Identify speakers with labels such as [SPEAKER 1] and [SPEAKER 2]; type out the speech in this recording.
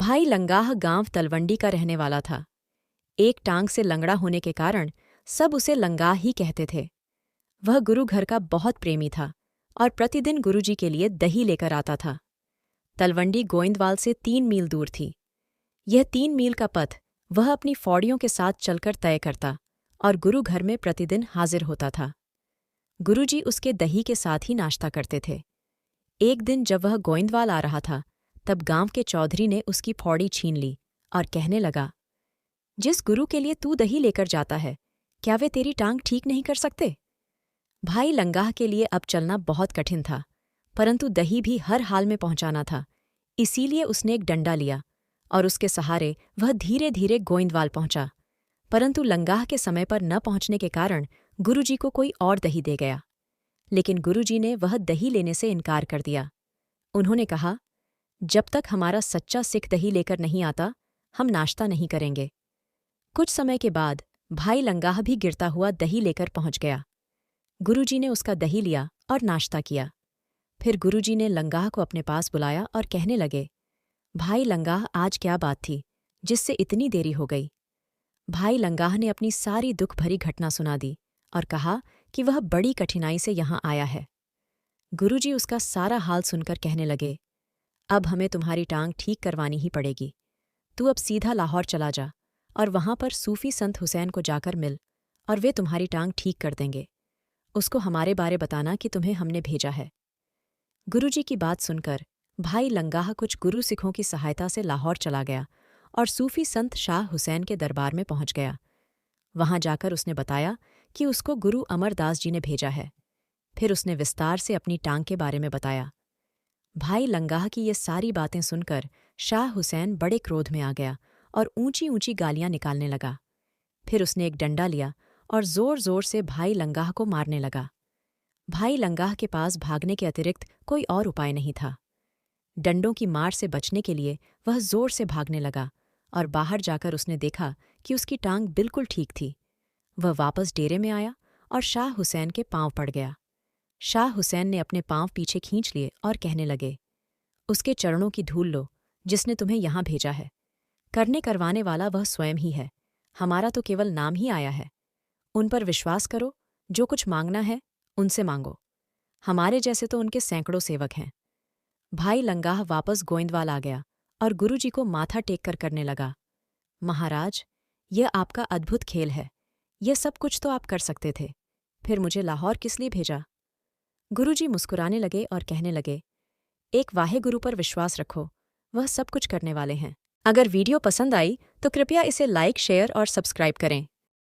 [SPEAKER 1] भाई लंगाह गांव तलवंडी का रहने वाला था। एक टांग से लंगड़ा होने के कारण सब उसे लंगाह ही कहते थे। वह गुरु घर का बहुत प्रेमी था और प्रतिदिन गुरुजी के लिए दही लेकर आता था। तलवंडी गोइंदवाल से 3 मील दूर थी। यह 3 मील का पथ वह अपनी फौड़ियों के साथ चलकर तय करता और गुरु घर में प्रतिदिन हाजिर होता था। गुरुजी उसके दही के साथ ही नाश्ता करते थे। एक दिन जब वह गोइंदवाल आ रहा था, तब गांव के चौधरी ने उसकी फौड़ी छीन ली और कहने लगा, जिस गुरु के लिए तू दही लेकर जाता है, क्या वे तेरी टांग ठीक नहीं कर सकते? भाई लंगाह के लिए अब चलना बहुत कठिन था, परंतु दही भी हर हाल में पहुंचाना था। इसीलिए उसने एक डंडा लिया और उसके सहारे वह धीरे धीरे गोइंदवाल पहुंचा। परंतु लंगाह के समय पर न पहुंचने के कारण गुरुजी को कोई और दही दे गया। लेकिन गुरुजी ने वह दही लेने से इनकार कर दिया। उन्होंने कहा, जब तक हमारा सच्चा सिख दही लेकर नहीं आता, हम नाश्ता नहीं करेंगे। कुछ समय के बाद भाई लंगाह भी गिरता हुआ दही लेकर पहुंच गया। गुरुजी ने उसका दही लिया और नाश्ता किया। फिर गुरुजी ने लंगाह को अपने पास बुलाया और कहने लगे, भाई लंगाह, आज क्या बात थी जिससे इतनी देरी हो गई? भाई लंगाह ने अपनी सारी दुख भरी घटना सुना दी और कहा कि वह बड़ी कठिनाई से यहाँ आया है। गुरुजी उसका सारा हाल सुनकर कहने लगे, अब हमें तुम्हारी टांग ठीक करवानी ही पड़ेगी। तू अब सीधा लाहौर चला जा और वहां पर सूफी संत हुसैन को जाकर मिल और वे तुम्हारी टांग ठीक कर देंगे। उसको हमारे बारे बताना कि तुम्हें हमने भेजा है। गुरुजी की बात सुनकर भाई लंगाह कुछ गुरु सिखों की सहायता से लाहौर चला गया और सूफी संत शाह हुसैन के दरबार में पहुंच गया। वहां जाकर उसने बताया कि उसको गुरु अमरदास जी ने भेजा है। फिर उसने विस्तार से अपनी टांग के बारे में बताया। भाई लंगाह की ये सारी बातें सुनकर शाह हुसैन बड़े क्रोध में आ गया और ऊंची ऊंची गालियां निकालने लगा। फिर उसने एक डंडा लिया और जोर जोर से भाई लंगाह को मारने लगा। भाई लंगाह के पास भागने के अतिरिक्त कोई और उपाय नहीं था। डंडों की मार से बचने के लिए वह जोर से भागने लगा और बाहर जाकर उसने देखा कि उसकी टांग बिल्कुल ठीक थी। वह वापस डेरे में आया और शाह हुसैन के पांव पड़ गया। शाह हुसैन ने अपने पांव पीछे खींच लिए और कहने लगे, उसके चरणों की धूल लो जिसने तुम्हें यहां भेजा है। करने करवाने वाला वह स्वयं ही है, हमारा तो केवल नाम ही आया है। उन पर विश्वास करो, जो कुछ मांगना है उनसे मांगो। हमारे जैसे तो उनके सैकड़ों सेवक हैं। भाई लंगाह वापस गोइंदवाल आ गया और गुरुजी को माथा टेक कर करने लगा, महाराज, यह आपका अद्भुत खेल है। यह सब कुछ तो आप कर सकते थे, फिर मुझे लाहौर किस लिए भेजा? गुरुजी मुस्कुराने लगे और कहने लगे, एक वाहे गुरु पर विश्वास रखो, वह सब कुछ करने वाले हैं। अगर वीडियो पसंद आई तो कृपया इसे लाइक, शेयर और सब्सक्राइब करें।